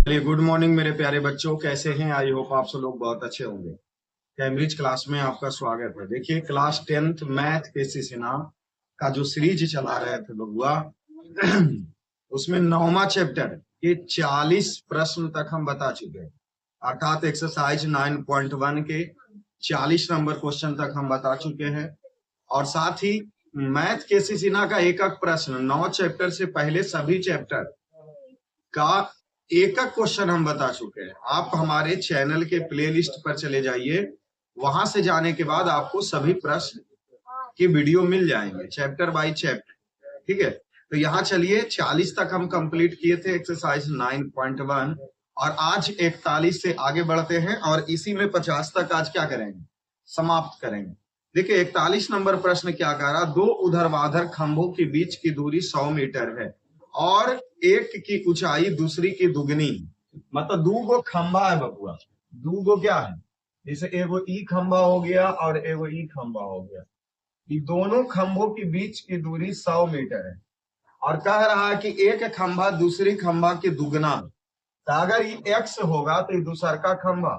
चलिए, good morning मेरे प्यारे बच्चों, कैसे हैं? आई होप आप सब लोग बहुत अच्छे होंगे। कैम्ब्रिज क्लास में आपका स्वागत है। देखिए, क्लास 10th मैथ केसीसी नाम का जो सीरीज चला रहे थे बबुआ, उसमें 9वां चैप्टर के 40 प्रश्न तक हम बता चुके हैं। अर्थात एक्सरसाइज 9.1 के 40 नंबर क्वेश्चन तक हम बता चुके हैं। और साथ ही मैथ केसीसी ना का एक एक प्रश्न 9 चैप्टर से पहले सभी चैप्टर का एक एक क्वेश्चन हम बता चुके हैं। आप हमारे चैनल के प्लेलिस्ट पर चले जाइए, वहां से जाने के बाद आपको सभी प्रश्न की वीडियो मिल जाएंगे, चैप्टर बाय चैप्टर। ठीक है, तो यहाँ चलिए 40 तक हम कंप्लीट किए थे एक्सरसाइज 9.1 और आज 41 से आगे बढ़ते हैं और इसी में 50 तक आज क्या करेंगे, समाप्त करेंगे। देखिए 41 नंबर प्रश्न क्या कह रहा, दो ऊर्ध्वाधर खंभों के बीच की दूरी 100 मीटर है और एक की ऊंचाई दूसरी की दुगनी। मतलब दो गो खंभा है बबुआ, दो गो क्या है, जैसे एगो ई खंभा हो गया और एगो ई खंभा हो गया। ये दोनों खंभों के बीच की दूरी 100 मीटर है और कह रहा है कि एक खंभा दूसरी खंभा के दुगना। तो अगर ये x होगा तो ये दूसरा का खंभा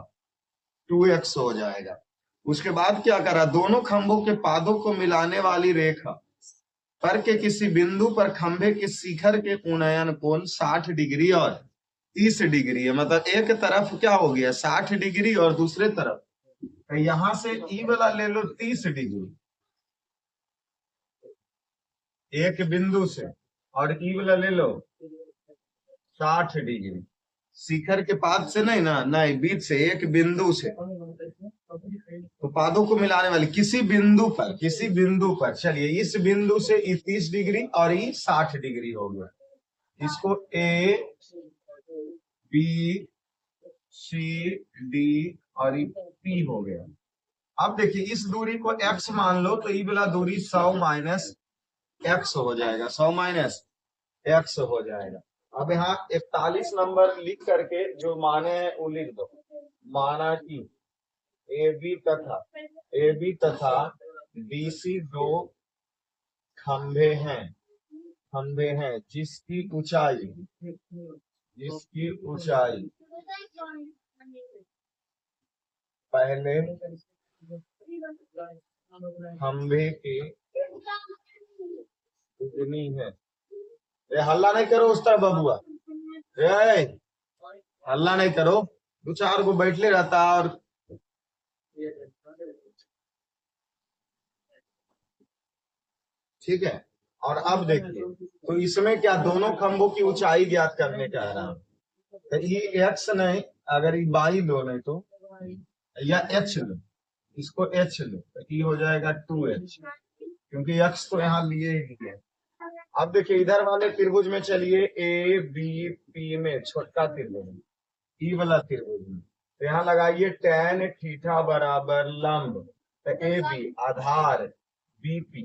2x हो जाएगा। उसके बाद क्या करा, दोनों खंभों के पादों को मिलाने वाली रेखा पर के किसी बिंदु पर खंभे के शिखर के उन्नयन कोण 60 डिग्री और 30 डिग्री है। मतलब एक तरफ क्या हो गया 60 डिग्री और दूसरे तरफ, तो यहां से ई वाला ले लो 30 डिग्री एक बिंदु से, और ई वाला ले लो 60 डिग्री शिखर के पाद से, नहीं ना, नहीं, बीच से, एक बिंदु से। तो पादों को मिलाने वाले किसी बिंदु पर, किसी बिंदु पर, चलिए इस बिंदु से 30 डिग्री और ये 60 डिग्री हो गया। इसको ए बी सी डी और पी हो गया। अब देखिए इस दूरी को x मान लो, तो ये वाला दूरी 100 माइनस x हो जाएगा, 100 माइनस x हो जाएगा। अब यहाँ 41 नंबर लिख करके जो माने हैं वो लिख दो। माना कि ए बी तथा BC दो खंभे हैं जिसकी ऊंचाई पहले खंभे के उतनी है। हल्ला नहीं करो उस तरफ बबुआ, हल्ला नहीं करो, दो चार को बैठले रहता। और ठीक है, और अब देखिए तो इसमें क्या, दोनों खंभों की ऊंचाई ज्ञात करने का है ना। तो ये x नहीं, अगर ये y लो नहीं तो, या h लो, इसको h लो तो ये हो जाएगा 2h, क्योंकि x को यहाँ लिए ही लिए। अब देखिए इधर वाले त्रिभुज में चलिए, ए बी पी में छोटका त्रिभुज, ई वाला त्रिभुज में, तो यहाँ लगाइए tan थीटा बराबर लंब, तो ए बी आधार बीपी,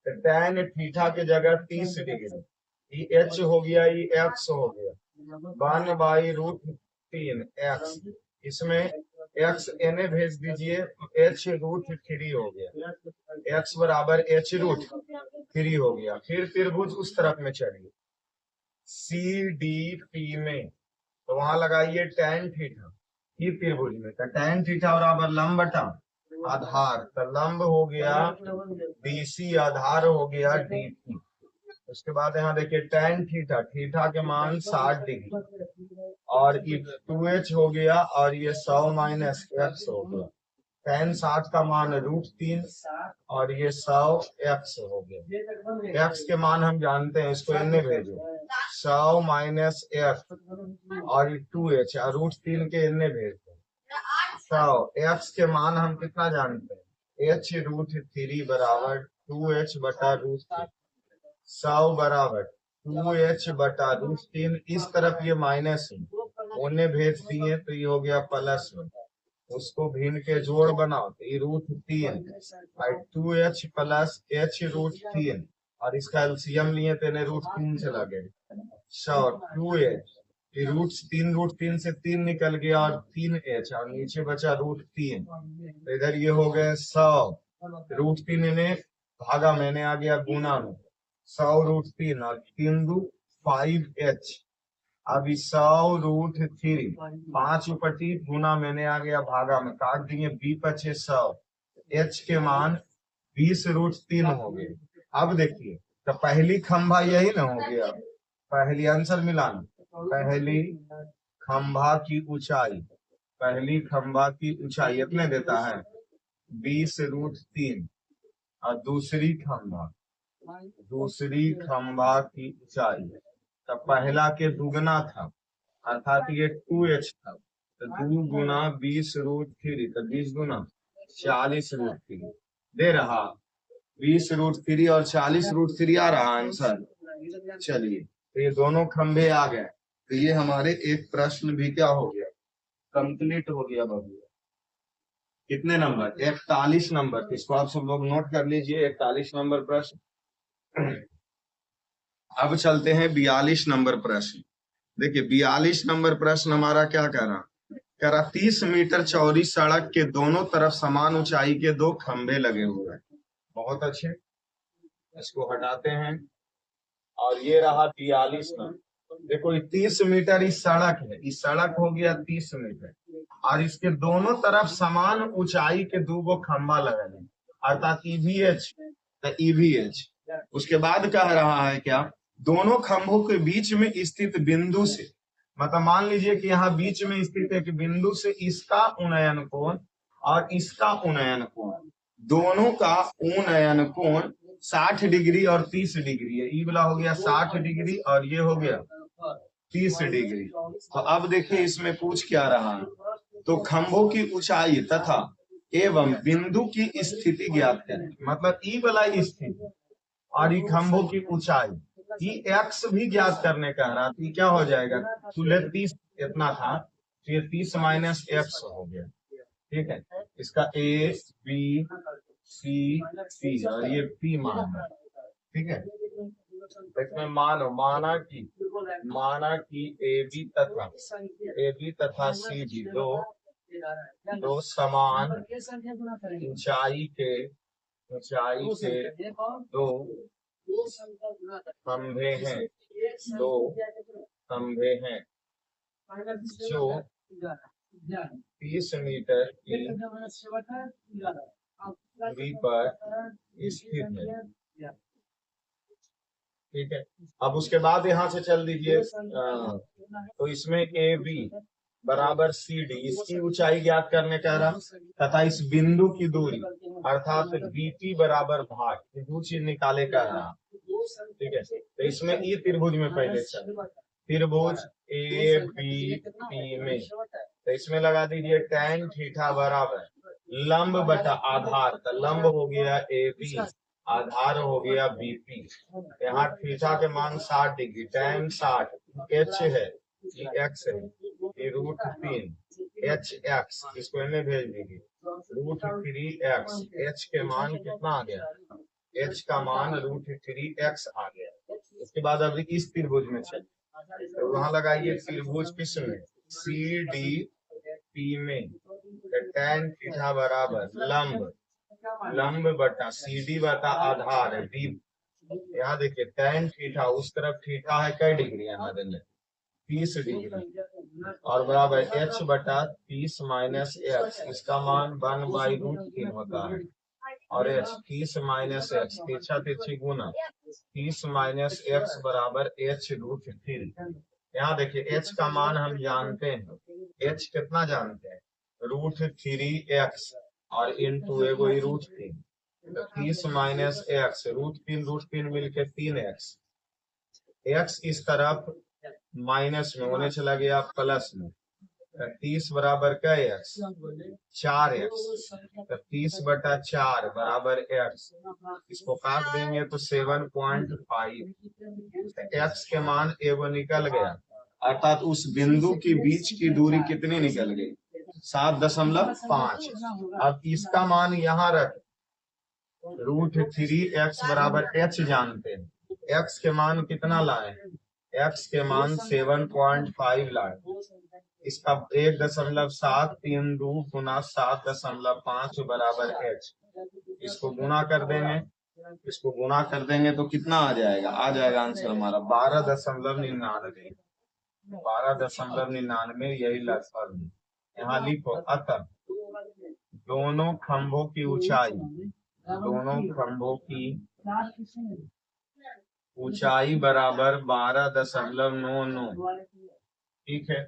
तो tan थीटा की जगह 30 डिग्री, ई एच हो गया, ई एक्स हो गया, 1/√3 एक्स, इसमें एक्स एन भेज दीजिए तो h√3 हो गया, x बराबर h√3 हो गया। फिर त्रिभुज उस तरफ में चलिए CDP में, तो वहां लगाइए tan थीटा, ये त्रिभुज में, तो tan थीटा बराबर लंब बटा आधार, तो लंब हो गया BC, आधार हो गया DP। उसके बाद यहाँ देखिए tan थीटा के मान 60 डिग्री और ये 2h हो गया और ये 100 माइनस x हो गया। tan 60 का मान √3 और ये 100 x हो गया। x के मान हम जानते हैं, इसको इनने भेजो 100 माइनस x और ये 2h और √3 के इनने भेज दो 100। x के मान हम कितना जानते हैं, h√3 बराबर 2h बटा √3, 100 बराबर 2h बटा √3। इस तरफ ये माइनस है, उन्हें भेज दिए तो ये हो गया प्लस, उसको भिन्न के जोड़ बनाओ तो ये √3 और 2h प्लस h√3 और इसका एलसीएम लिए तो इन्हें √3 से लगे 100, 2h, √3 से 3 निकल गया और 3h और नीचे बचा √3, तो इधर ये हो गए 100, √3 इन्हें भागा मैंने आ गया गुना में 100 √3 और 3 2 5h। अब 100√3 5 उपटी गुना मैंने आ गया भागा में काट दिए, बी पचे 100, एच के मान 20√3 हो गए। अब देखिए तो पहली खंभा यही ना हो गया, पहली आंसर मिलान, पहली खंभा की ऊंचाई, पहली खंभा की ऊंचाई इतने देता है 20√3, और दूसरी खंभा की ऊंचाई तो पहला के दुगना था, अर्थात ये 2h था, तो 2 गुना 20√3 तो 20 गुना 40√3 दे रहा, 20√3 और 40√3 आ रहा आंसर। चलिए तो ये दोनों खंभे आ गए, तो ये हमारे एक प्रश्न भी क्या हो गया, कंप्लीट हो गया बाबू। कितने नंबर, 41 नंबर, इसको आप सब लोग नोट कर लीजिए, 41 नंबर प्रश्न। अब चलते हैं 42 नंबर प्रश्न। देखिए 42 नंबर प्रश्न हमारा क्या कह रहा 30 मीटर चौड़ी सड़क के दोनों तरफ समान ऊंचाई के 2 खंभे लगे हुए हैं। बहुत अच्छे, इसको हटाते हैं और ये रहा 42 नंबर। देखो 30 मीटर इस सड़क है, इस सड़क हो गया 30 मीटर, और इसके दोनों तरफ समान ऊंचाई के 2 खंभा लगे हैं, अर्थात ईवीएच, ईवीएच। उसके बाद कह रहा है क्या, दोनों खंभों के बीच में स्थित बिंदु से, मतलब मान लीजिए कि यहाँ बीच में स्थित एक बिंदु से इसका उन्नयन कोण और इसका उन्नयन कोण, दोनों का उन्नयन कोण 60 डिग्री और 30 डिग्री है। ई वाला हो गया 60 डिग्री और ये हो गया 30 डिग्री। तो अब देखिए इसमें पूछ क्या रहा है, तो खंभों की ऊंचाई तथा एवं बिंदु की स्थिति ज्ञात करें, मतलब ई वाला स्थिति और ई खंभों की ऊंचाई, ई एक्स भी ज्ञात करने का रहा, तो क्या हो जाएगा, 30 इतना था तो ये 30 माइनस एक्स हो गया। ठीक है, इसका ए बी सी सी और ये पी मान है। ठीक है, इसमें माना कि ए बी तथा सी डी दो समान ऊंचाई के 2 खंभे हैं, 2 खंभे हैं जो 30 मीटर की दूरी पर स्थित है। ठीक है, अब उसके बाद यहाँ से चल दीजिए, तो इसमें ए बी बराबर सी डी, इसकी ऊंचाई ज्ञात करने का रहा, तथा इस बिंदु की दूरी अर्थात बीपी बराबर भाग, त्रिभुज निकाले का रहा। ठीक है, तो इसमें ये त्रिभुज में पहले चल, त्रिभुज ए बी पी में, तो इसमें लगा दीजिए tan थीटा बराबर लंब बटा आधार, तो लंब हो गया ए बी, आधार हो गया बीपी। यहाँ थीटा के मान 60 डिग्री, tan 60, एच है एक्स है, ये √3 एच एक्स, इसको इन्हें भेज दीजिए √3x, एच के मान कितना आ गया, एच का मान √3x आ गया। उसके बाद अभी इस त्रिभुज में चलिए, तो वहां लगाइए त्रिभुज किस में, सी डी पी में, tan थीटा बराबर लंब बटा सी डी बटा आधार है डी। यहाँ देखिए tan थीटा, उस तरफ थीटा है कई डिग्री, यहाँ देने 30 डिग्री, और बराबर h बटा 30 माइनस एक्स, इसका मान 1/√3 होता है, और h 30 माइनस एक्स, तिरछा तिरछी गुना 30 माइनस एक्स बराबर h√3। यहाँ देखिए h का मान हम जानते हैं, h कितना जानते हैं, √3x और इंटू एगो √3, 30 माइनस एक्स, √3 मिलके 3x, x इस तरफ माइनस में होने चला गया प्लस में, 30 बराबर क्या एक्स, 4x, 30 बटा 4 बराबर x, इसको काट देंगे तो 7.5, x के मान एवं निकल गया, अर्थात उस बिंदु की बीच की दूरी कितनी निकल गई, 7.5। अब इसका मान यहाँ रख, √3x बराबर h जानते हैं, x के मान कितना लाए, x के मान 7.5 लाए, इसका 1.732 गुना 7.5 बराबर h, इसको गुना कर देंगे, तो कितना आ जाएगा, आंसर हमारा 12.99। 12.99 यही लगभग। यहाँ लिखो अतः दोनों खंभों की ऊंचाई, दोनों खंभों की ऊंचाई बराबर 12.99। ठीक है।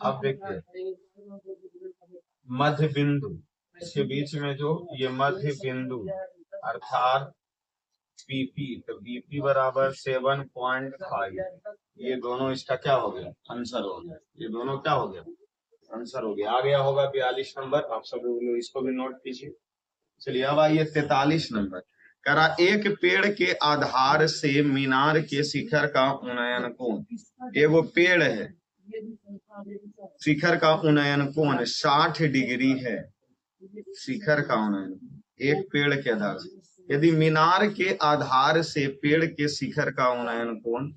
अब देखिए मध्य बिंदु, इसके बीच में जो ये मध्य बिंदु अर्थात बीपी, तो बीपी बराबर 7.5। ये दोनों इसका क्या हो गया, आंसर हो गया। ये दोनों क्या हो गया, आंसर हो गया। आ गया होगा 42 नंबर। आप सब लोग इसको भी नोट कीजिए। चलिए अब आइए 43 नंबर। कह रहा एक पेड़ के आधार से मीनार के शिखर का उन्नयन कोण, एगो पेड़ है, शिखर का उन्नयन कोण 60 डिग्री है। शिखर का उन्नयन एक पेड़ के आधार से, यदि मीनार के आधार से पेड़ के शिखर का उन्नयन कोण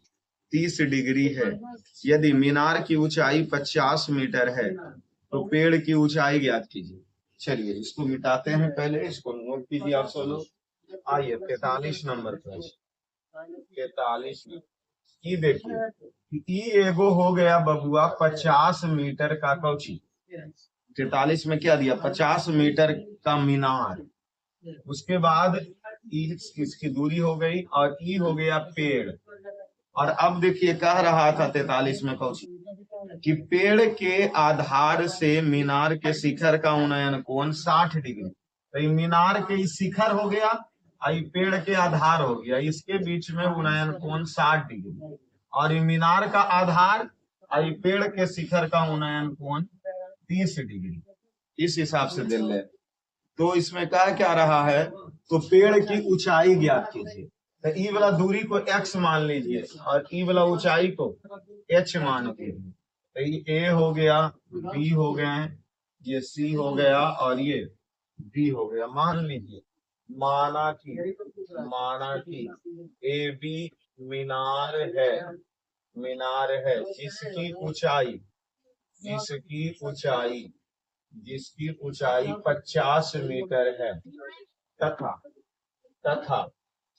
30 डिग्री है, यदि मीनार की ऊंचाई 50 मीटर है, तो पेड़ की ऊंचाई ज्ञात कीजिए। चलिए इसको मिटाते हैं, पहले इसको नोट कीजिए आप सब लोग। आइए 43 नंबर प्रश्न। 43 की देखिए, ई एगो हो गया बबुआ 50 मीटर का कौची। 43 में क्या दिया, 50 मीटर का मीनार। उसके बाद इसकी दूरी हो गई और ई हो गया पेड़। और अब देखिए कह रहा था 43 में कौची कि पेड़ के आधार से मीनार के शिखर का उन्नयन कोण 60 डिग्री। तो ये मीनार के शिखर हो गया और पेड़ के आधार हो गया, इसके बीच में उन्नयन कोण 60 डिग्री। और ये मीनार का आधार और पेड़ के शिखर का उन्नयन कोण 30 डिग्री। इस हिसाब से दिल ले। तो इसमें क्या रहा है, तो पेड़ की ऊंचाई ज्ञात कीजिए। तो ई वाला दूरी को x मान लीजिए और ई वाला ऊंचाई को h मान लीजिए। तो ये a हो गया, b हो गए, ये c हो गया और ये d हो गया। मान लीजिए, माना कि ए बी मीनार है, मीनार है जिसकी ऊंचाई 50 मीटर है, तथा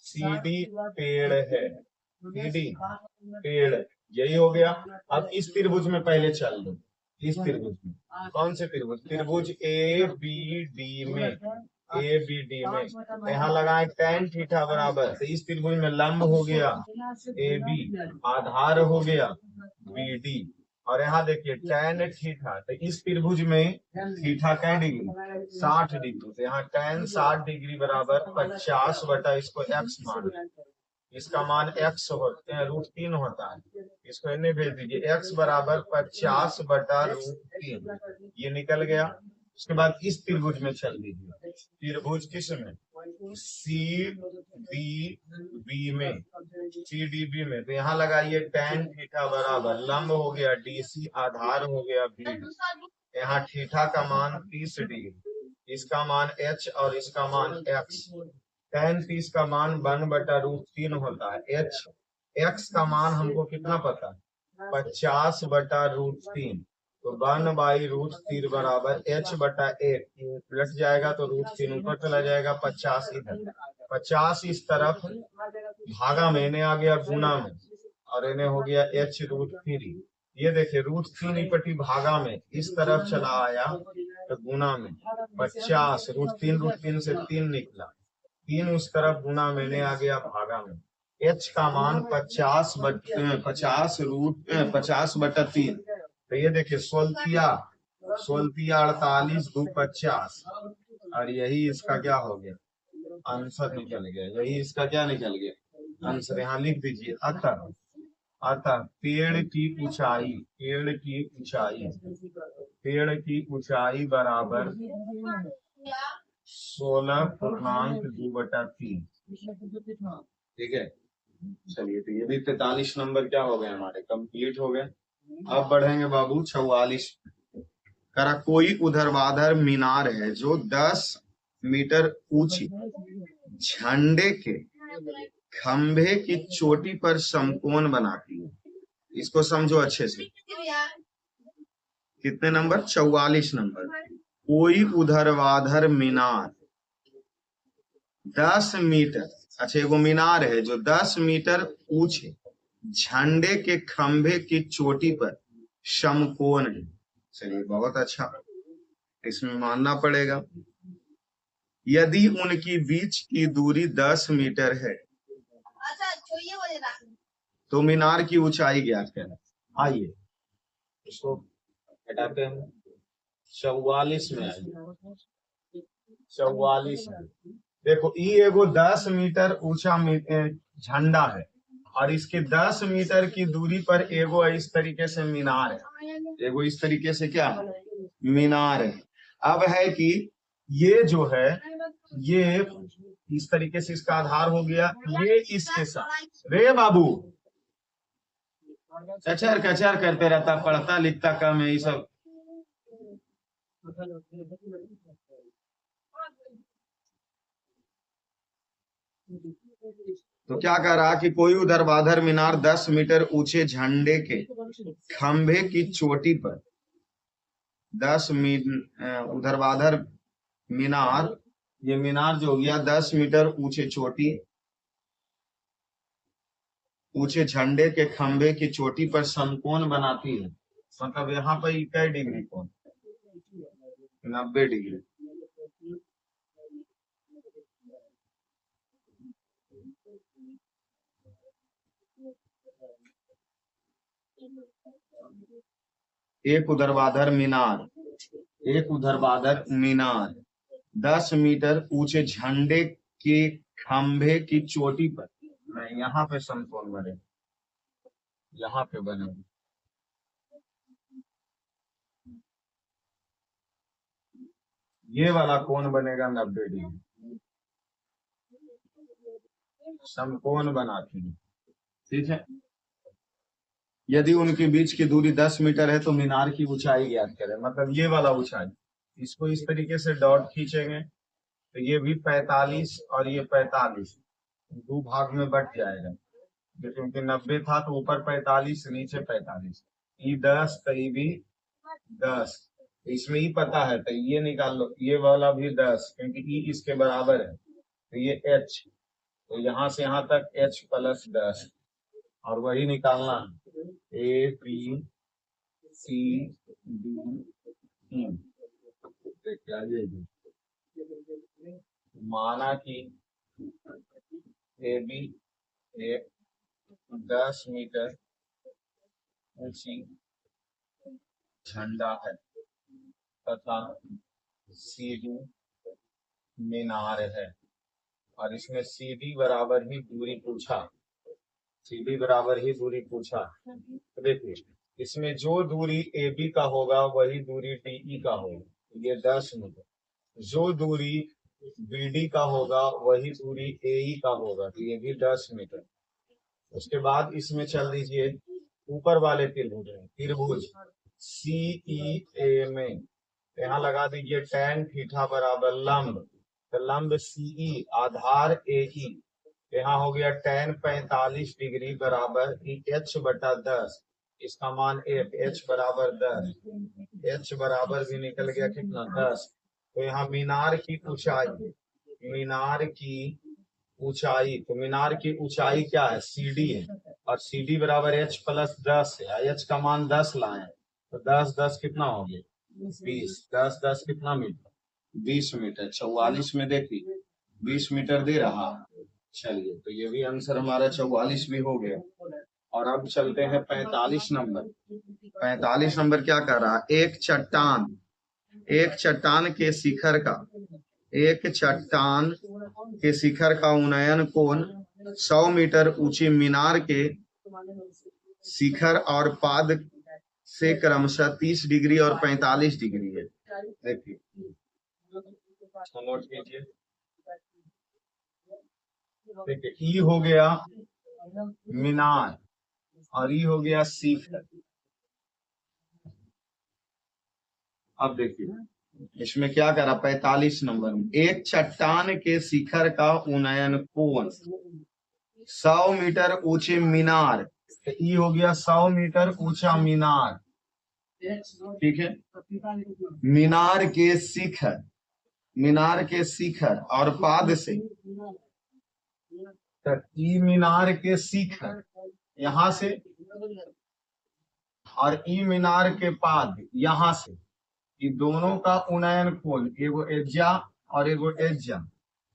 सीडी पेड़ है, सीडी पेड़, यही हो गया। अब इस त्रिभुज में पहले चल लो। इस त्रिभुज में कौन से त्रिभुज, त्रिभुज ए बी डी में, ए बी डी में यहाँ लगाए tan थीटा बराबर। तो इस त्रिभुज में लंब हो गया ए बी, आधार हो गया बी डी, और यहाँ देखिए tan थीटा। तो इस त्रिभुज में थीटा क्या डिग्री, 60 डिग्री। तो यहाँ tan 60 डिग्री बराबर 50 बटा इसको x मान, इसका मान x होते हैं √3 होता है। इसको इन्हें भेज दीजिए, x बराबर 50 बटा √3, ये निकल गया। उसके बाद इस त्रिभुज में चल दीजिए। त्रिभुज किस में, सी डी बी में, सी डी बी में। तो यहाँ लगाइए tan थीटा बराबर लंब हो गया DC, आधार हो गया बी, यहाँ थीटा का मान 30 डिग्री, इसका मान h और इसका मान x। tan 30 का मान 1/√3 होता है। x का मान हमको कितना पता है, 50 बटा √3। तो 1/√3 बराबर h/1, उलट जाएगा तो √3 ऊपर चला जाएगा, 50 इधर, 50 इस तरफ, भागा में इन्हें आ गया गुना में, और इन्हें हो गया h√3। ये देखिए √3 इकट्ठी भागा में इस तरफ चला आया तो गुना में 50, √3 से 3 निकला, 3 उस तरफ गुना में इन्हें आ गया भागा में। h का मान 50 बटा 3। तो ये देखिए 16 48 2 50, और यही इसका क्या हो गया, आंसर निकल गया। यही इसका क्या निकल गया, आंसर। यहाँ लिख दीजिए अतः पेड़ की ऊंचाई बराबर 16.2/3। ठीक है। चलिए तो ये भी 43 नंबर क्या हो गए हमारे, कंप्लीट हो गए। अब बढ़ेंगे बाबू 44। करा कोई ऊर्ध्वाधर मीनार है जो 10 मीटर ऊंची झंडे के खंभे की चोटी पर समकोण बनाती है। इसको समझो अच्छे से। कितने नंबर, 44 नंबर। कोई ऊर्ध्वाधर मीनार 10 मीटर, अच्छा एगो मीनार है जो 10 मीटर ऊंचे झंडे के खंभे की चोटी पर समकोण है। चलिए बहुत अच्छा, इसमें मानना पड़ेगा। यदि उनकी बीच की दूरी 10 मीटर है तो मीनार की ऊंचाई ज्ञात करें। आइए इसको घटाते हैं, 44 में आइए, 44 में देखो ये एगो 10 मीटर ऊंचा झंडा है और इसके 10 मीटर की दूरी पर एगो इस तरीके से मीनार है, एगो इस तरीके से क्या है, मीनार है। अब है कि ये जो है ये इस तरीके से इसका आधार हो गया, ये इसके साथ। रे बाबू कचर कचर करते रहता, पढ़ता लिखता कम है ये सब। तो क्या कह रहा कि कोई ऊर्ध्वाधर मीनार 10 मीटर ऊंचे झंडे के खंभे की चोटी पर 10 ऊर्ध्वाधर मीनार, ये मीनार जो हो गया 10 मीटर ऊंचे चोटी, ऊंचे झंडे के खंभे की चोटी पर समकोण बनाती है। मतलब यहाँ पर कै डिग्री कोण, 90 डिग्री। एक ऊर्ध्वाधर मीनार, एक ऊर्ध्वाधर मीनार 10 मीटर ऊंचे झंडे के खंभे की चोटी पर, यहाँ पे समकोण बने, यहाँ पे बने, ये वाला कोण बनेगा 90 डिग्री, समकोण बनाती है। ठीक है, यदि उनके बीच की दूरी 10 मीटर है तो मीनार की ऊंचाई ज्ञात करें। मतलब ये वाला ऊंचाई, इसको इस तरीके से डॉट खींचेंगे तो ये भी 45 और ये 45 दो भाग में बट जाएगा, क्योंकि 90 था तो ऊपर 45 नीचे 45, ये 10 तो ये भी 10, इसमें ही पता है तो ये निकाल लो, ये वाला भी 10 क्योंकि ई इसके बराबर है, तो ये h, तो यहाँ से यहाँ तक h प्लस 10 और वही निकालना है A B C D E. माना कि ए बी एक 10 मीटर ऊंची झंडा है तथा सीधी मीनार है और इसमें सीधी बराबर ही दूरी पूछा, सीधी बराबर ही दूरी पूछा। तो देखिए इसमें जो दूरी ए बी का होगा वही दूरी डी ई का होगा, ये 10 मीटर। जो दूरी बी डी का होगा वही दूरी ए ई का होगा, तो ये भी 10 मीटर। उसके बाद इसमें चल दीजिए ऊपर वाले त्रिभुज में, त्रिभुज सी ई ए में यहाँ लगा दीजिए tan थीटा बराबर लंब, तो लंब सी ई आधार ए ई, यहाँ हो गया tan 45 डिग्री बराबर h बटा 10, इसका मान h बराबर 10, h बराबर भी निकल गया कितना 10। तो यहाँ मीनार की ऊंचाई, मीनार की ऊंचाई, तो मीनार की ऊंचाई क्या है, CD है और CD बराबर h प्लस 10 है, h का मान 10 लाए तो 10 10 कितना हो गया 20, 10 10 कितना मीटर 20 मीटर, 44 में देखिए 20 मीटर दे रहा। चलिए तो ये भी आंसर हमारा 44 भी हो गया। और अब चलते हैं 45 नंबर। 45 नंबर क्या कर रहा है, एक चट्टान, एक चट्टान के शिखर का, एक चट्टान के शिखर का उन्नयन कोण 100 मीटर ऊंची मीनार के शिखर और पाद से क्रमशः 30 डिग्री और 45 डिग्री है। देखिए नोट कीजिए, देखिए ई हो गया मीनार और ई हो गया शिखर। अब देखिए इसमें क्या करा, 45 नंबर में एक चट्टान के शिखर का उन्नयन कोण 100 मीटर ऊंचे मीनार, तो ई हो गया 100 मीटर ऊंचा मीनार। ठीक है, मीनार के शिखर, मीनार के शिखर और पाद से, तो ई मीनार के शिखर यहाँ से और ई मीनार के पाद यहाँ से, ये दोनों का उन्नयन कोण एगो एज्जा और एगो एज्जा।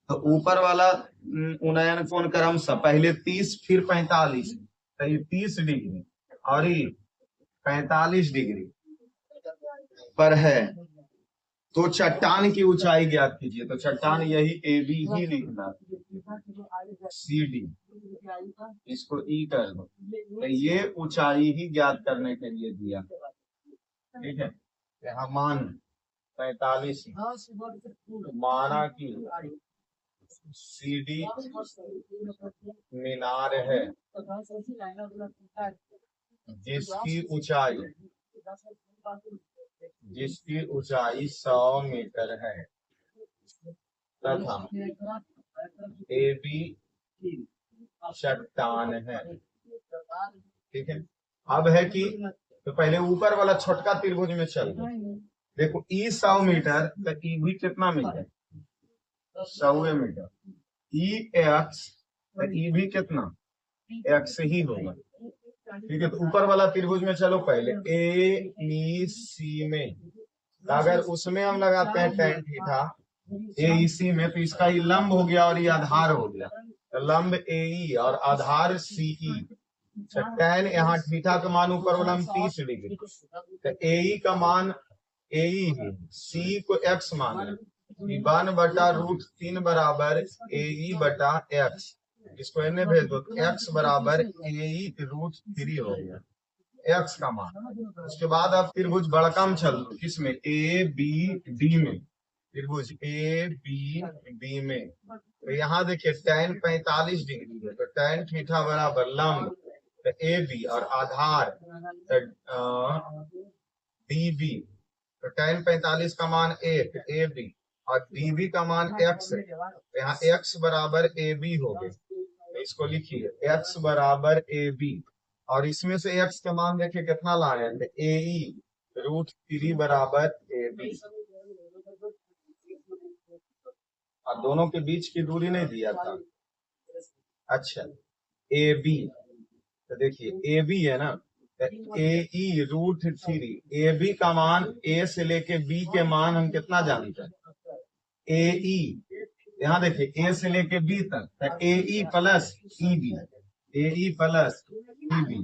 तो ऊपर वाला उन्नयन कोण क्रमशः पहले 30 फिर 45, तो ये 30 डिग्री और ये 45 डिग्री पर है। तो चट्टान की ऊंचाई ज्ञात कीजिए। तो चट्टान यही ए बी ही लिखना, सी डी इसको ई कर दो। तो ये ऊंचाई ही ज्ञात करने के लिए दिया, ठीक है। यहाँ मान 45 माना कि सी डी मीनार है जिसकी ऊंचाई 100 मीटर है तथा ए बी चट्टान है, ठीक है। अब है कि तो पहले ऊपर वाला छोटका त्रिभुज में चल, देखो ई 100 मीटर, तो ई भी कितना मीटर, 100 मीटर। ई एक्स, तो ई भी कितना एक्स ही होगा, ठीक है। तो ऊपर वाला त्रिभुज में चलो पहले ए ई सी में, अगर उसमें हम लगाते हैं tan थीटा ए ई सी में, तो इसका ये लंब हो गया और ये आधार हो गया। तो लंब ए ई और आधार सी ई, tan यहाँ थीटा का मान ऊपर वाला हम 30 डिग्री, तो ए ई का मान ए ई है, सी को एक्स मान है, 1/√3 बराबर ए ई बटा एक्स। इसको इन्हें भेज दो, एक्स बराबर ए√3 हो गया एक्स का मान। उसके बाद आप त्रिभुज बड़का में चल दो, किसमें ए बी डी में, त्रिभुज ए बी डी में। तो यहाँ देखिए tan 45 डिग्री है, तो tan थीटा बराबर लंब तो ए बी और आधार डी बी। तो tan 45 का मान 1 ए बी और डी बी का मान x है, तो यहाँ x बराबर ए बी हो गए। तो इसको लिखिए x बराबर ए बी, और इसमें से x का मान देखिए कितना लाए हैं, ए ई√3 बराबर ए बी। और दोनों के बीच की दूरी नहीं दिया था। अच्छा ए बी, तो देखिए ए बी है ना, ए ई√3, ए बी का मान ए से लेके बी के मान हम कितना जानते हैं, ए ई, यहाँ देखिए ए से लेके बी तक, तो ए ई प्लस ई बी, ए ई प्लस ई बी,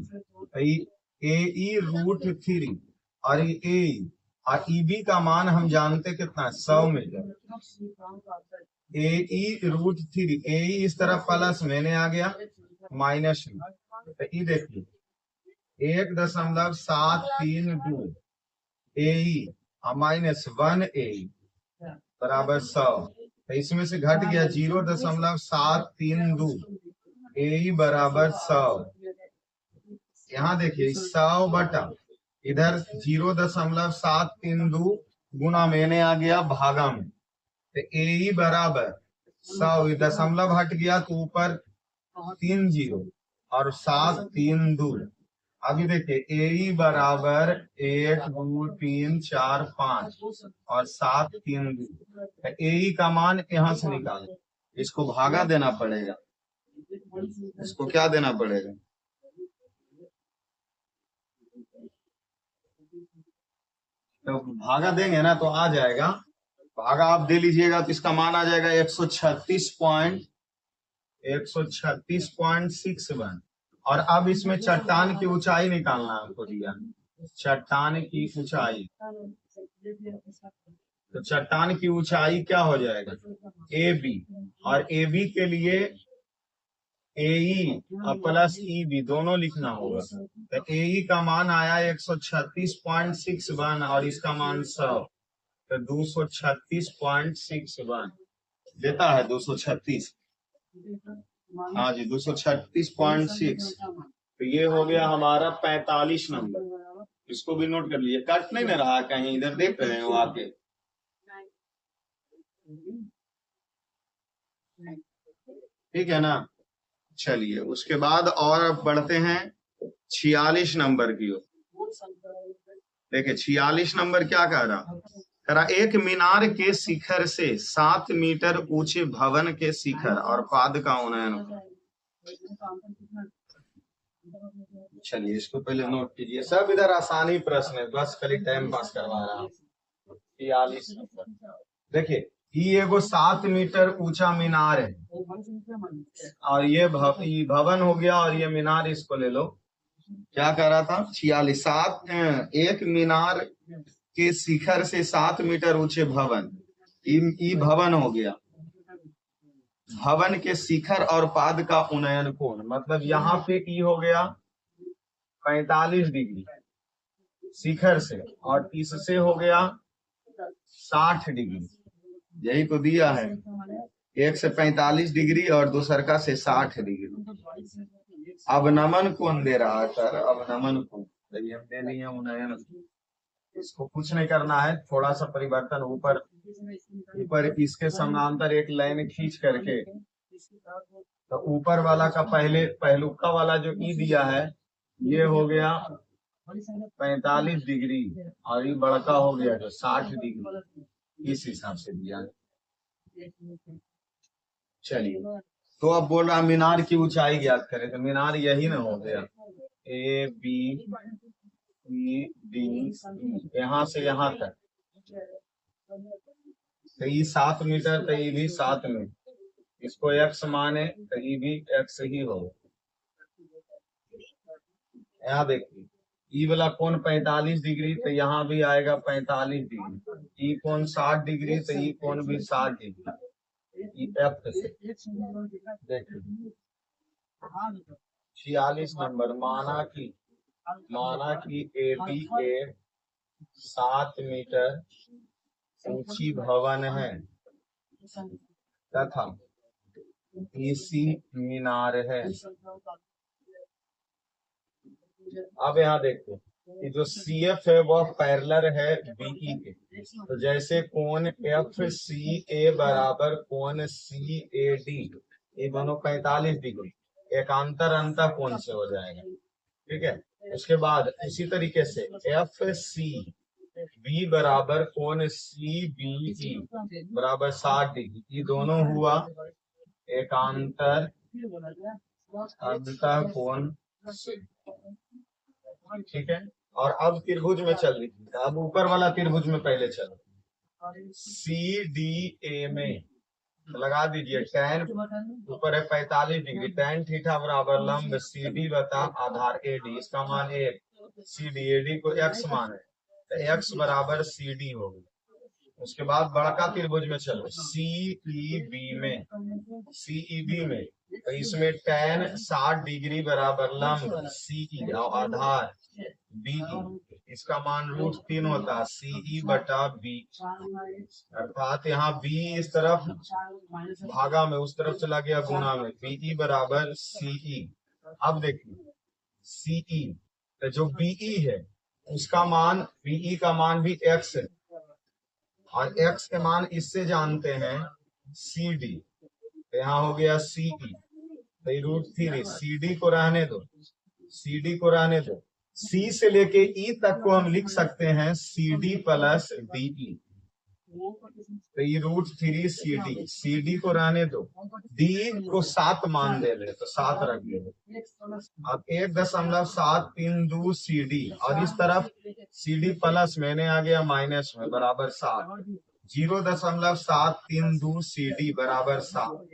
ए ई√3 और ए और ई बी का मान हम जानते कितना, 100 मीटर। ए ई√3, ए ई इस तरफ प्लस मैंने आ गया माइनस में, तो ई देखिए 1.732 ए ई और -1 ए ई बराबर 100। तो इसमें से घट गया 0.732 ए ई बराबर 100। यहाँ देखिए 100 बटा इधर 0.732 गुना मैंने आ गया भागा में, तो ए ई बराबर 100, दशमलव हट गया तो ऊपर 3 जीरो और 732। अभी देखिए ए ई बराबर 1 2 3 4 5 और 732, तो ए ई का मान यहाँ से निकालो, इसको भागा देना पड़ेगा, इसको क्या देना पड़ेगा, तो भागा देंगे ना तो आ जाएगा, भागा आप दे लीजिएगा तो इसका मान आ जाएगा 136.61। और अब इसमें चट्टान की ऊंचाई निकालना आपको दिया, चट्टान की ऊंचाई। तो चट्टान की ऊंचाई क्या हो जाएगा, ए बी, और ए बी के लिए ए ई और प्लस ई बी दोनों लिखना होगा। तो ए ई का मान आया 136.61 और इसका मान 100, तो 236.61 देता है 236, हाँ जी 236.6। तो ये हो गया हमारा 45 नंबर, इसको भी नोट कर लीजिए। कट नहीं ना रहा कहीं, इधर देख रहे हो आके, ठीक है ना। चलिए उसके बाद और अब बढ़ते हैं 46 नंबर की ओर। देखिए 46 नंबर क्या कह रहा, एक मीनार के शिखर से 7 मीटर ऊंचे भवन के शिखर और पाद का उन्नयन। चलिए इसको पहले नोट कीजिए, सब इधर आसानी प्रश्न है, बस खाली टाइम पास करवा रहा हूँ। 43 देखिए, ये एगो 7 मीटर ऊंचा मीनार है, और ये भवन हो गया, और ये मीनार इसको ले लो। क्या कह रहा था? 46 7 एक मीनार के शिखर से 7 मीटर ऊंचे भवन, ई भवन हो गया। भवन के शिखर और पाद का उन्नयन कोण, मतलब यहाँ पे ई हो गया 45 डिग्री शिखर से, और इससे हो गया 60 डिग्री। यही तो दिया है, एक से 45 डिग्री और दूसर का से 60 डिग्री। अवनमन कोण दे रहा है सर, अवनमन कोण हम दे लिए उन्नयन। इसको कुछ नहीं करना है, थोड़ा सा परिवर्तन ऊपर ऊपर इसके समानांतर एक लाइन खींच करके, तो ऊपर वाला का पहलुका वाला जो ई दिया है ये हो गया 45 डिग्री, और ये बड़का हो गया जो 60 डिग्री, इस हिसाब से दिया है। चलिए, तो अब बोल रहा मीनार की ऊंचाई ज्ञात करें, तो मीनार यही ना हो गया, ए बी सी डी, यहाँ से यहाँ तक, तो ये 7 मीटर, तो ये भी 7 मीटर, इसको एक्स माने तो ये भी एक्स ही होगा। यहाँ देखिए, ई वाला कोण 45 डिग्री, तो यहाँ भी आएगा 45 डिग्री, ई कोण 60 डिग्री, तो ई कोण भी 60 डिग्री, ई एफ से। देखिए 46 नंबर, माना कि ए बी ए 7 मीटर ऊंची भवन है तथा ईसी मीनार है। अब यहाँ देखो, कि जो सी एफ है वह पैरेलल है बीई के, तो जैसे कोण एफ सी ए बराबर कोण सी ए डी, ये दोनों 45 डिग्री एकांतर अंतर कोण से हो जाएगा, ठीक है। उसके बाद इसी तरीके से एफ सी बी बराबर कोण सी बी ई बराबर 60 डिग्री, ये दोनों हुआ एकांतर अंतर कोण से, ठीक है। और अब त्रिभुज में चल रही, अब ऊपर वाला त्रिभुज में पहले चलो, सी डी ए में लगा दीजिए tan, ऊपर है 45 डिग्री, tan थीटा बराबर लंब सी डी बता आधार ए डी, इसका मान ए, सी डी ए डी को एक्स मान है, तो एक्स बराबर सी डी होगी। उसके बाद बड़का त्रिभुज में चलो, सीई बी में, तो इसमें tan 60 डिग्री बराबर लंब सीई और आधार बीई, इसका मान √3 होता है सीई बटा बी, अर्थात यहाँ बी इस तरफ भागा में उस तरफ चला गया गुणा में, बीई बराबर सीई। अब देखिए सीई, तो जो बीई है उसका मान, बीई का मान भी एक्स है, और x के मान इससे जानते हैं सी डी, तो यहाँ हो गया सी ई, तो √3, सी डी को रहने दो, सी डी को रहने दो, सी से लेके ई तक को हम लिख सकते हैं C D plus D E, तो ये √3 सी डी, सी डी को रहने दो, डी को 7 मान दे रहे, तो 7 रख दे। अब 1.732 सी डी, और इस तरफ सी डी प्लस मैंने आ गया माइनस में बराबर 7, 0.732 सी डी बराबर 7,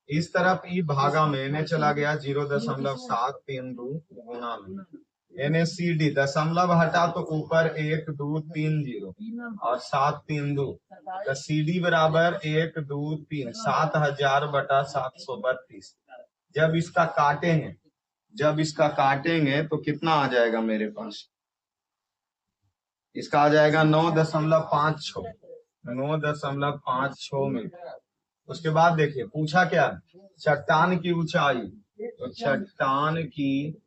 इस तरफ ई भागा में चला गया 0.732 गुणा में एन सी डी, दशमलव हटा तो ऊपर 1 2 3 0 और 7 3 2, तो सी डी बराबर 1 2 3 7000 बटा 732। जब इसका काटेंगे तो कितना आ जाएगा मेरे पास, इसका आ जाएगा 9.56 मीटर। उसके बाद देखिए पूछा क्या, चट्टान की ऊंचाई, तो चट्टान की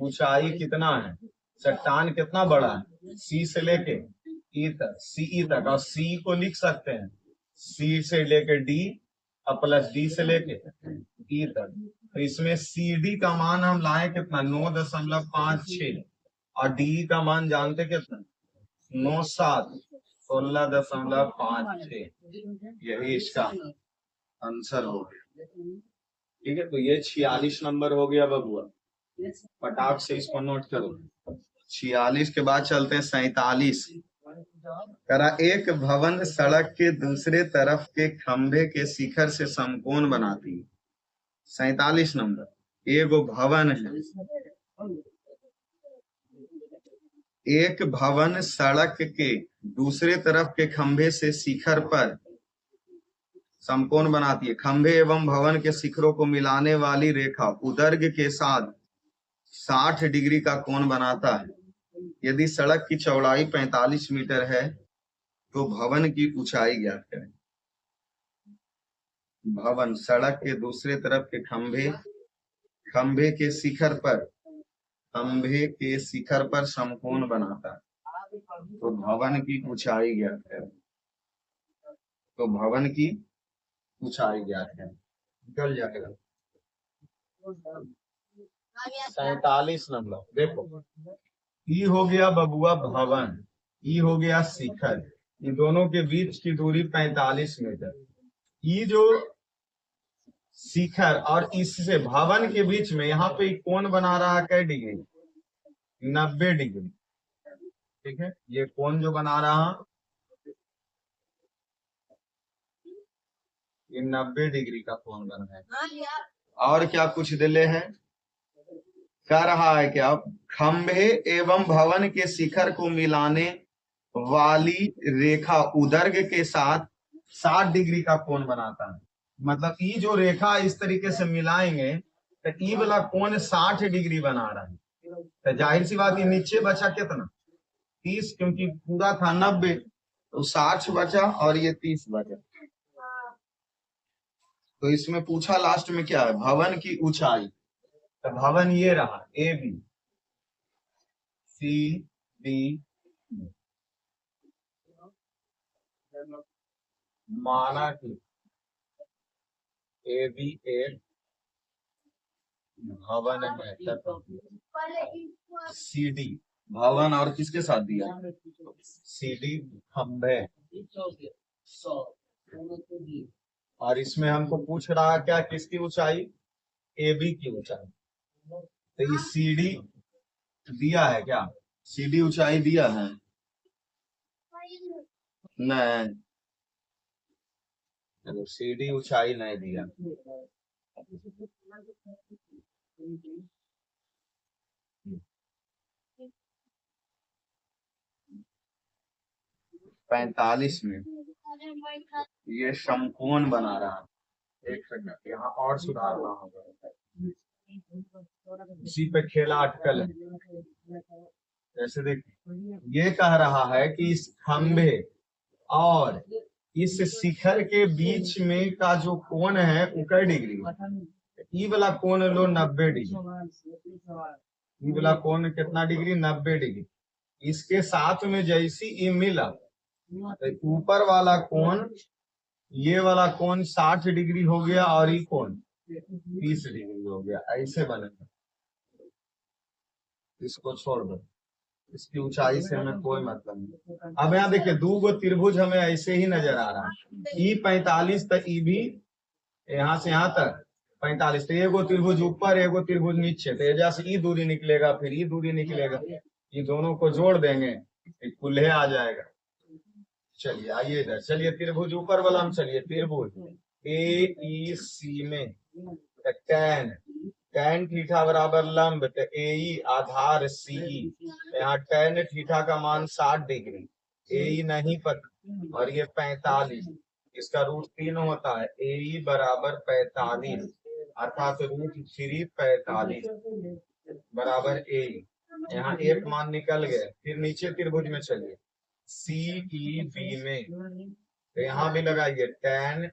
ऊंचाई कितना है, चट्टान कितना बड़ा है, सी से लेके ई तक, सीई तक, और सी को लिख सकते हैं सी से लेके डी और प्लस डी से लेके ई तक, तो इसमें सी डी का मान हम लाए कितना 9.56, और डी का मान जानते कितना 9.7 16.56, यही इसका आंसर हो गया, ठीक है। तो ये 46 नंबर हो गया बबुआ। फटाक से इसको नोट करो। 46 के बाद चलते हैं 47। करा एक भवन सड़क के दूसरे तरफ के खंभे के शिखर से समकोण बनाती है। 47 नंबर, एगो भवन है, एक भवन सड़क के दूसरे तरफ के खंभे से शिखर पर समकोण बनाती है। खंभे एवं भवन के शिखरों को मिलाने वाली रेखा उदर्घ के साथ 60 डिग्री का कोण बनाता है। यदि सड़क की चौड़ाई 45 मीटर है तो भवन की ऊंचाई ज्ञात करें। भवन सड़क के दूसरे तरफ के खंभे के शिखर पर समकोण बनाता है तो भवन की ऊंचाई ज्ञात करें। तो भवन की ऊंचाई ज्ञात करें, निकल जाएगा। 47 नंबर देखो, ई हो गया बबुआ भवन, ई हो गया शिखर, ये दोनों के बीच की दूरी 45 मीटर। ये जो शिखर और इससे भवन के बीच में यहाँ पे कोण बना रहा है कै डिग्री? 90 डिग्री। ठीक है, ये कोण जो बना रहा ये 90 डिग्री का कोण बन रहा है। और क्या कुछ दिले है, कह रहा है क्या, खंभे एवं भवन के शिखर को मिलाने वाली रेखा उदर्घ के साथ 60 डिग्री का कोण बनाता है। मतलब ये जो रेखा इस तरीके से मिलाएंगे तो ई वाला कोण 60 डिग्री बना रहा है। तो जाहिर सी बात, ये नीचे बचा कितना? 30, क्योंकि पूरा था 90 तो 60 बचा और ये 30 बचा। तो इसमें पूछा लास्ट में क्या है, भवन की ऊंचाई। तो भवन ये रहा ए बी सी डी, माना कि ए बी एक भवन है, सी डी भवन और किसके साथ दिया, सी डी खंभे, और इसमें हमको पूछ रहा है क्या, किसकी ऊंचाई, ए बी की ऊंचाई। तो ये सी डी दिया है क्या, सी डी ऊंचाई दिया है? नहीं, सी डी ऊंचाई नहीं दिया। 45 में ये समकोण बना रहा है। एक सेकंड, यहाँ और सुधारना होगा, इसी पे खेला अटकल है। जैसे देखिए, ये कह रहा है कि इस खंभे और इस शिखर के बीच में का जो कोण है वो कै डिग्री, ई वाला कोण लो 90 डिग्री। ई वाला कोण कितना डिग्री, 90 डिग्री। इसके साथ में जैसी ये मिला तो ऊपर वाला कोण, ये वाला कोण 60 डिग्री हो गया और ये कोण 30 डिग्री हो गया। ऐसे बनेगा, इसको छोड़ दो, इसकी ऊंचाई से हमें कोई मतलब नहीं। अब यहाँ देखिए, दो गो त्रिभुज हमें ऐसे ही नजर आ रहा है, ई 45 तक, ई भी यहाँ से यहाँ तक 45। तो एगो त्रिभुज ऊपर, एगो त्रिभुज नीचे, तो एजा से ई दूरी निकलेगा, फिर ई दूरी निकलेगा, ये दोनों को जोड़ देंगे, कुल्हे आ जाएगा। चलिए आइए इधर, चलिए त्रिभुज ऊपर वाला हम, चलिए त्रिभुज ए ई सी में टैन टैन थीटा बराबर लंब, तो ए ई आधार सी ई, यहाँ टैन थीटा का मान 60 डिग्री, ए ई नहीं पता, और ये 45, इसका रूट 3 होता है, ए ई बराबर 45 अर्थात रूट 3 45 बराबर ए ई। यहाँ एक मान निकल गया। फिर नीचे त्रिभुज में चलिए सी ई बी में, तो यहाँ भी लगाइए टैन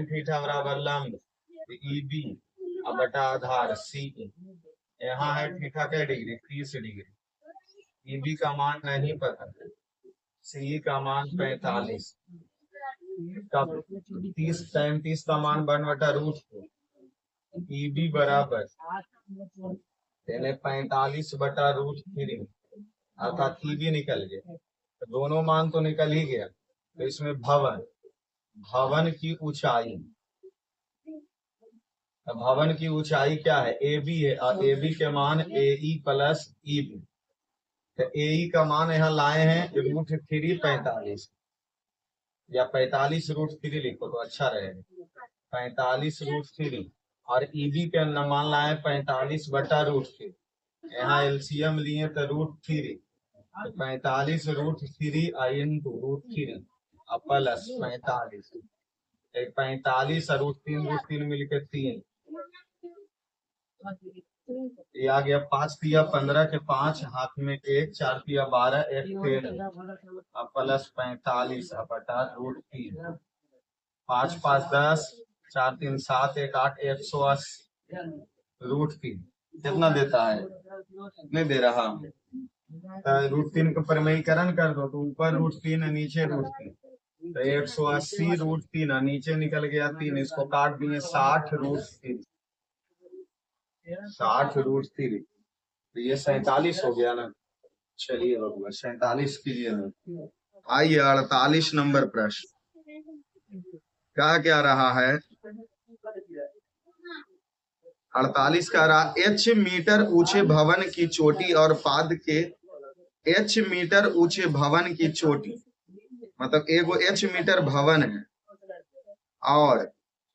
थीटा बराबर लंब ई बी अब बटा आधार सी ई। यहाँ है थीटा क्या डिग्री, 30 डिग्री। ई बी का मान नहीं पता, सी का मान 45, तब 30 का मान 1/रूट, ई बी बराबर 45/√3 अर्थात ई भी निकल गया। तो दोनों मान तो निकल ही गया। तो इसमें भवन की ऊंचाई भवन की ऊंचाई क्या है, ए बी है, और ए बी के मान ए ई प्लस ई बी। तो ए ई का मान यहाँ लाए हैं √3 45, या 45√3 लिखो तो अच्छा रहेगा, 45√3। और ईबी के मान लाए 45/√3। यहाँ एलसीएम लिए तो √3, तो 45√3 √3 प्लस 45, 45 और √3 मिलके 3, ये आ गया। 5 तिया 15 के 5, हाथ में 1, 4 तिया 12, 1 13, अब प्लस 45/√3, 5 5 10, 4 3 7, 1 8, 180 √3 कितना देता है, नहीं दे रहा। √3 का परिमयीकरण कर दो तो ऊपर √3 नीचे √3, तो 180 √3 नीचे निकल गया 3, इसको काट दिए 60 √3, 60 √3, तो ये 47 हो गया ना। चलिए बबुआ 47 कीजिए ना। आइए 48 नंबर प्रश्न क्या क्या रहा है। 48 का रहा, एच मीटर ऊंचे भवन की चोटी और पाद के, एच मीटर ऊंचे भवन की चोटी मतलब एगो एच मीटर भवन है और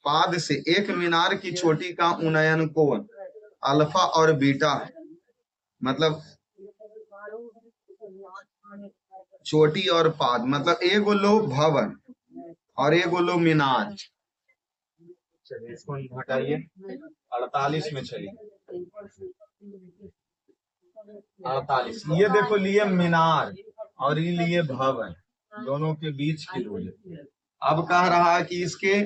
पाद से एक मीनार की चोटी का उन्नयन कोण अल्फा और बीटा है। मतलब चोटी और पाद मतलब एगो लो भवन और एगो लो मीनार। चलिए इसको हटाइए, 48 में चलिए। 48 ये देखो लिए मीनार और ये लिए भवन, दोनों के बीच की दूरी। अब कह रहा है कि इसके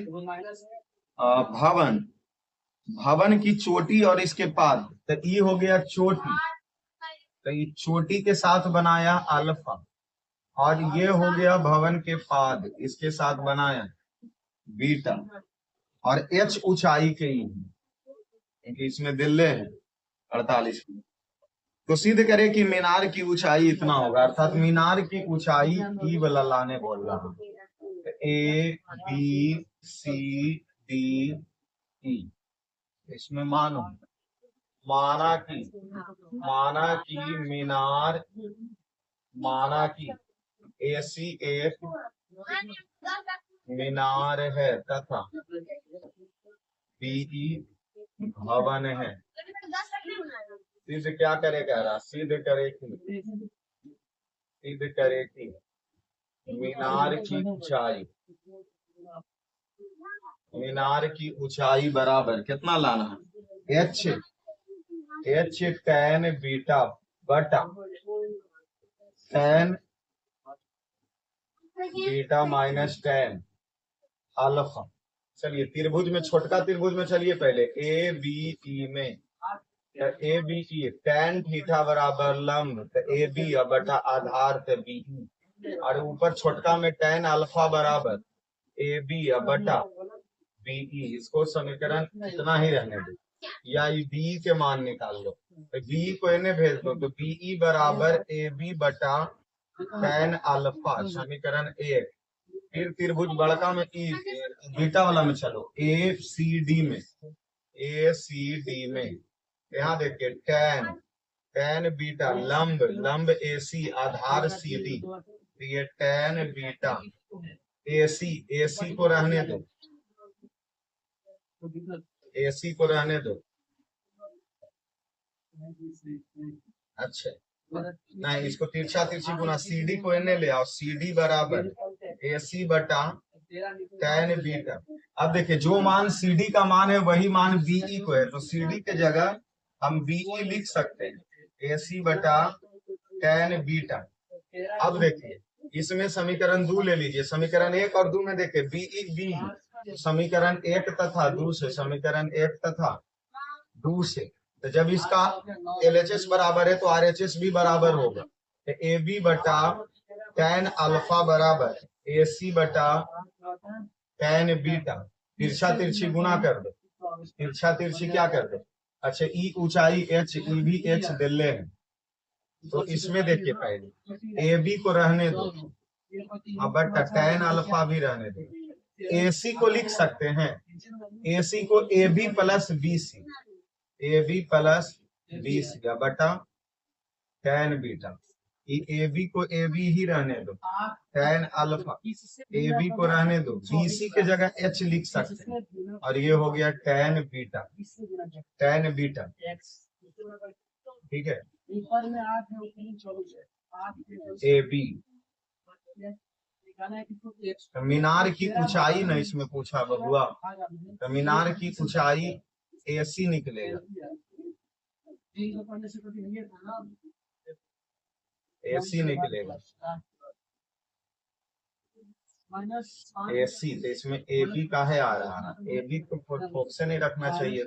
भवन, भवन की चोटी और इसके पाद, तो ये हो गया चोटी, तो ये चोटी के साथ बनाया अल्फा, और ये हो गया भवन के पाद, इसके साथ बनाया बीटा, और एच ऊंचाई के ही क्योंकि इसमें दिल्ले है 48 में, तो सिद्ध करे कि मीनार की ऊंचाई इतना होगा, अर्थात मीनार की ऊंचाई ई वाला लाने बोल रहा हूँ। A B C D E, इसमें मानो माना की मीनार, माना की एसी एक मीनार है तथा बीई भवन है। सिद्ध क्या करे कह रहा, सिद्ध करे कि मीनार की ऊंचाई, मीनार की ऊंचाई बराबर कितना लाना है, एच tan बीटा बटा tan beta minus tan alpha. चलिए त्रिभुज में, छोटका त्रिभुज में चलिए पहले ए बी ई में, A B E tan theta बराबर लंब, तो ए बी बटा आधार तो बी, और ऊपर छोटका में tan अल्फा बराबर ए बी बटा बीई। इसको समीकरण इतना ही रहने दो, या बी के मान निकाल लो, तो बी को इन्हें भेज दो, तो बीई बराबर ए बी बटा tan अल्फा, समीकरण 1। फिर त्रिभुज बड़का में ई बीटा वाला में चलो, ए सी डी में, ए सी डी में यहाँ देखिए tan बीटा लंब ए सी आधार सी डी, तो ये tan बीटा ए सी को रहने दो, एसी को रहने दो। अच्छा नहीं, इसको तिरछा तिरछी गुना, सीडी को इन्हें ले आओ, सीडी बराबर एसी बटा tan बीटा। अब देखिए जो मान सीडी का मान है वही मान बीई को है, तो सीडी के जगह हम बीई लिख सकते हैं, एसी बटा tan बीटा। अब देखिए इसमें समीकरण 2 ले लीजिए, समीकरण 1 और 2 में देखिए बीई बी, समीकरण 1 तथा 2 से, समीकरण 1 तथा 2 से, तो जब इसका एलएचएस बराबर है तो आरएचएस भी बराबर होगा, तो ए बी बटा tan अल्फा बराबर ए सी बटा tan बीटा। तिरछा तिरछी गुना कर दो, तिरछा तिरछी क्या कर दो, अच्छा ई ऊंचाई एच, ई भी एच दिल्ले है, तो इसमें देखिए पहले ए बी को रहने दो, अब बटा tan अल्फा भी रहने दो, AC को लिख सकते हैं, AC को AB plus BC, AB plus BC का बटा tan बीटा। AB को AB ही रहने दो, tan अल्फा, AB को रहने दो, BC के जगह H लिख सकते हैं और ये हो गया tan बीटा, tan बीटा। ठीक है, AB तो मीनार की ऊंचाई ना इसमें पूछा बबुआ, तो मीनार की ऊंचाई AC निकलेगा, AC निकलेगा, AC। तो इसमें AB का है आ रहा है, AB को ऑप्शन ही रखना चाहिए,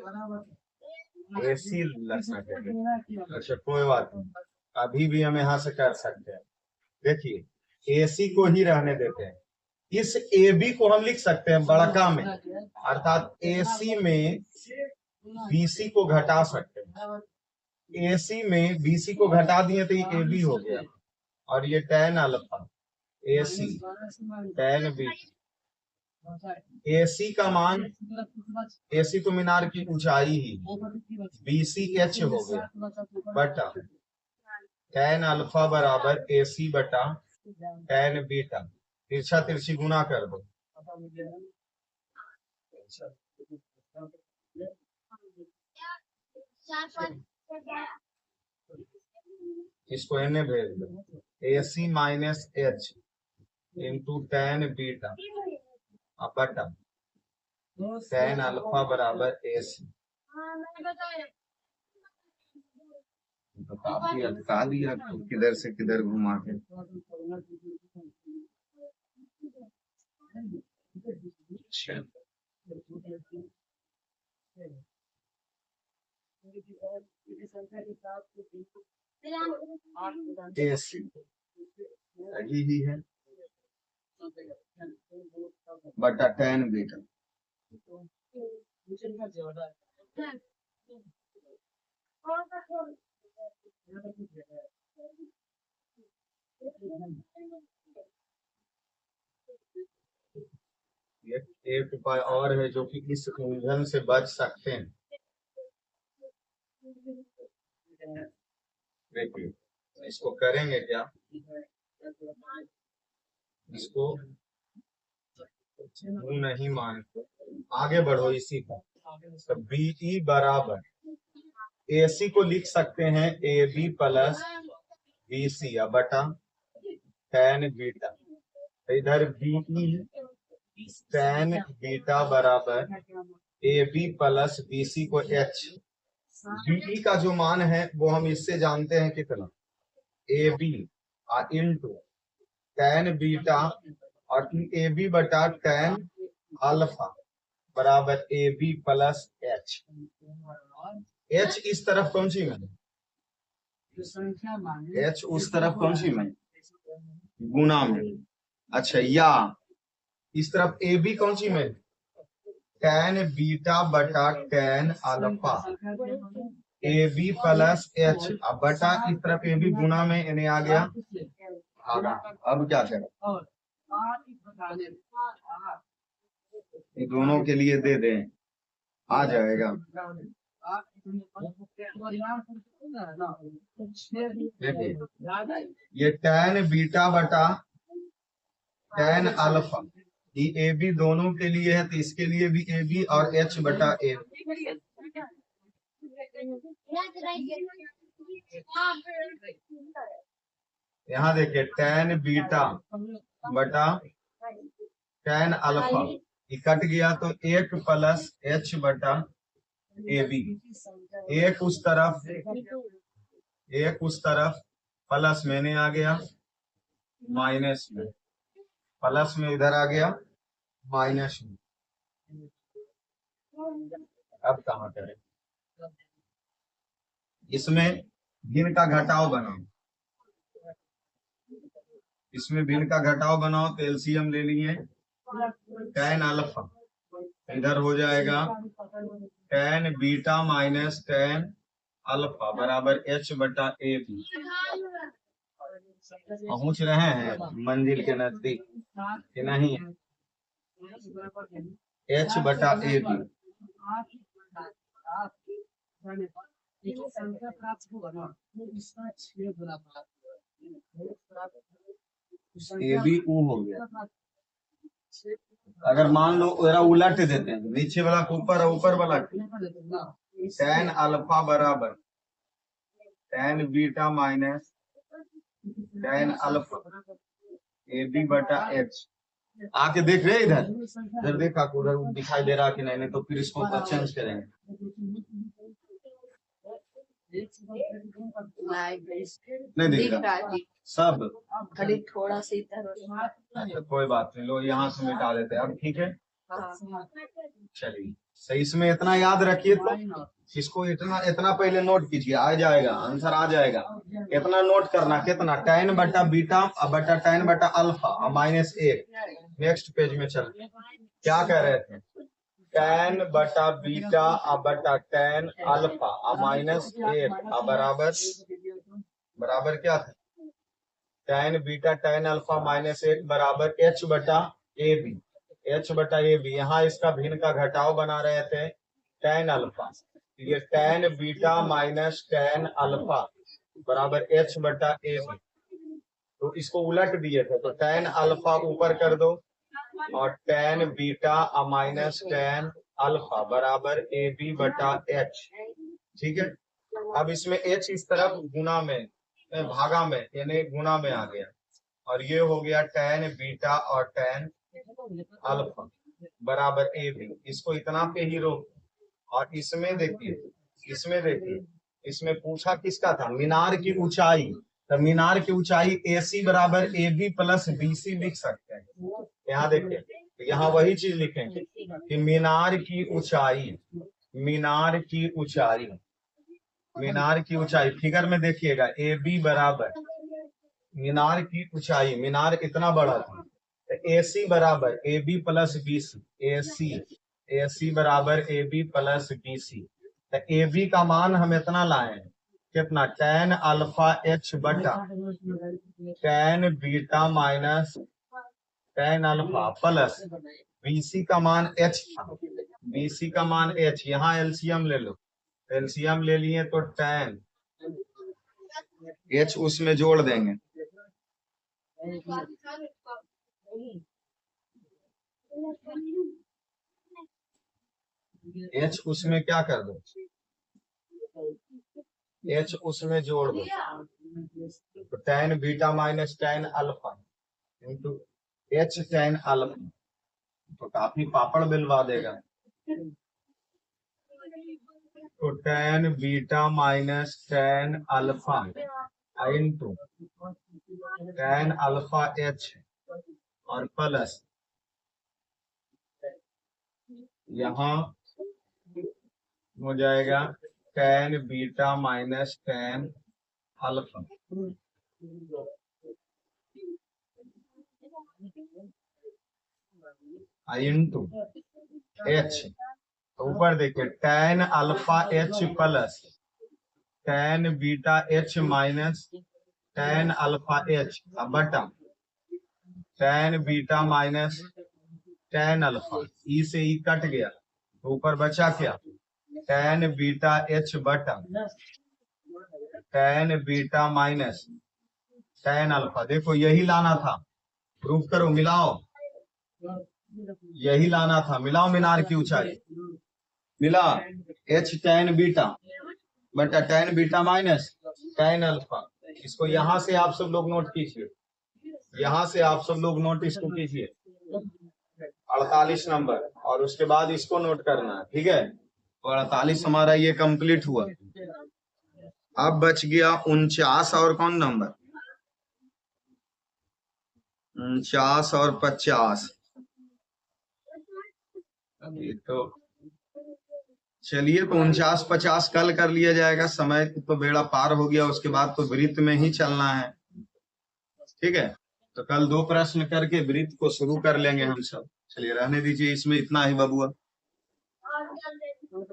AC रखना चाहिए। अच्छा कोई बात नहीं, अभी भी हम यहाँ से कर सकते हैं। देखिए AC को ही रहने देते हैं, इस AB को हम लिख सकते हैं बड़का में, अर्थात AC में BC को घटा सकते हैं, AC में BC को घटा दिए तो ये AB हो गया और ये tan alpha AC tan beta. AC का मान, AC तो मीनार की ऊंचाई ही, BC H हो गया बटा tan अल्फा बराबर AC बटा tan बीटा। तिरछा तिरछी गुना कर दो, इसको एने भेज दो, AC minus H into tan beta बटा tan अल्फा बराबर AC। तो काफी अटका दिया किधर से किधर घुमा के। AC सही ही है बटा tan बीटा। एक उपाय और है जो कि इस उलझन से बच सकते हैं। देखिए इसको करेंगे क्या, इसको नहीं मानते, आगे बढ़ो इसी का। तो BE बराबर AC को लिख सकते हैं AB प्लस BC बटा tan बीटा। इधर BE tan बीटा बराबर AB प्लस BC को H। BE का जो मान है वो हम इससे जानते हैं कितना, AB इंटू tan बीटा और AB बटा tan अल्फा बराबर AB प्लस H। H इस तरफ कौन सी में, H उस तरफ कौन सी में, गुना में। अच्छा या इस तरफ AB कौन सी में, tan बीटा बटा tan alpha AB plus H अब बटा इस तरफ AB गुना में इन्हें आ गया आगा। अब क्या करें, ये दोनों के लिए दे दें, आ जाएगा। देखिए ये tan बीटा बटा tan अल्फा, ये AB दोनों के लिए है तो इसके लिए भी AB और H बटा AB। यहाँ देखिए tan बीटा बटा tan अल्फा कट गया तो 1 प्लस H बटा AB, एक उस तरफ प्लस में आ गया माइनस में, प्लस में इधर आ गया माइनस में। अब कहाँ करें, इसमें भिन्न का घटाव बनाओ, इसमें भिन्न का घटाव बनाओ तो एलसीएम ले लिए tan अल्फा, इधर हो जाएगा tan beta minus tan alpha बराबर H बटा AB। पहुंच रहे हैं मंजिल के नजदीक कि नहीं, एच बटा ए बी। ए बी ऊ हो गया। अगर मान लो जरा उलट देते हैं, नीचे वाला को ऊपर और ऊपर वाला tan अल्फा बराबर tan beta minus tan alpha A B बटा एच। आके देख रहे इधर, इधर देखा उधर दिखाई दे रहा कि नहीं तो फिर इसको चेंज करेंगे। नहीं दिख रहा सब, खाली थोड़ा सा इधर। अच्छा कोई बात नहीं, लो यहाँ से मिटा देते हैं अब, ठीक है। चलिए सही, इसमें इतना याद रखिए तो इसको इतना पहले नोट कीजिए, आ जाएगा आंसर, आ जाएगा। इतना नोट करना, कितना tan बटा बीटा बटा tan बटा अल्फा माइनस 1। नेक्स्ट पेज में चल, क्या कह रहे थे, tan बटा बीटा बटा tan अल्फा माइनस 1 बराबर क्या था, tan beta tan alpha minus 1 बराबर h बटा ए बी। h बटा ए बी, यहाँ इसका भिन्न का घटाव बना रहे थे tan अल्फा, ये tan beta minus tan alpha बराबर h बटा ए बी। तो इसको उलट दिए थे, तो tan अल्फा ऊपर कर दो और tan beta minus tan alpha बराबर ए बी बटा h। ठीक है, अब इसमें h इस तरफ गुना में भागा में यानी गुना में आ गया, और ये हो गया tan बीटा और tan अल्फा बराबर ए बी। इसको इतना पे ही रोक, और इसमें देखिए इसमें पूछा किसका था, मीनार की ऊंचाई। तो मीनार की ऊंचाई AC बराबर ए बी प्लस BC लिख सकते हैं। यहाँ देखिए, तो यहाँ वही चीज लिखेंगे कि मीनार की ऊंचाई फिगर में देखिएगा, ए बी बराबर मीनार की ऊंचाई, मीनार इतना बड़ा था, AC बराबर A B plus BC, AC बराबर ए बी प्लस BC। तो ए बी का मान हम इतना लाए, कितना, tan अल्फा h बटा tan beta minus tan alpha plus BC का मान h था, BC का मान h। यहाँ एलसीएम ले लो, एलसीएम ले लिए तो tan h उसमें जोड़ देंगे, h उसमें क्या कर दो, h उसमें जोड़ दो, तो tan beta minus tan alpha into h tan alpha, तो काफी पापड़ बिलवा देगा। तो tan beta minus tan alpha into tan alpha h और प्लस यहाँ हो जाएगा tan beta minus tan alpha into h। तो ऊपर देखिए tan alpha h plus tan beta h minus tan alpha h बटा tan beta minus tan alpha, ई से ई कट गया, तो ऊपर बचा क्या, tan बीटा h बटा tan beta minus tan alpha. देखो यही लाना था, प्रूफ करो, मिलाओ, यही लाना था, मिलाओ मीनार की ऊंचाई, मिला h tan बीटा बटा tan beta minus tan alpha. इसको यहाँ से आप सब लोग नोट कीजिए, यहाँ से आप सब लोग नोट इसको कीजिए 48 नंबर, और उसके बाद इसको नोट करना है, ठीक है। तो 48 हमारा ये कंप्लीट हुआ। अब बच गया 49 और कौन नंबर, 49 और 50। अभी तो चलिए, तो 49-50 कल कर लिया जाएगा, समय तो बेड़ा पार हो गया, उसके बाद तो वृत्त में ही चलना है, ठीक है। तो कल 2 प्रश्न करके वृत्त को शुरू कर लेंगे हम सब। चलिए रहने दीजिए, इसमें इतना ही बबुआ।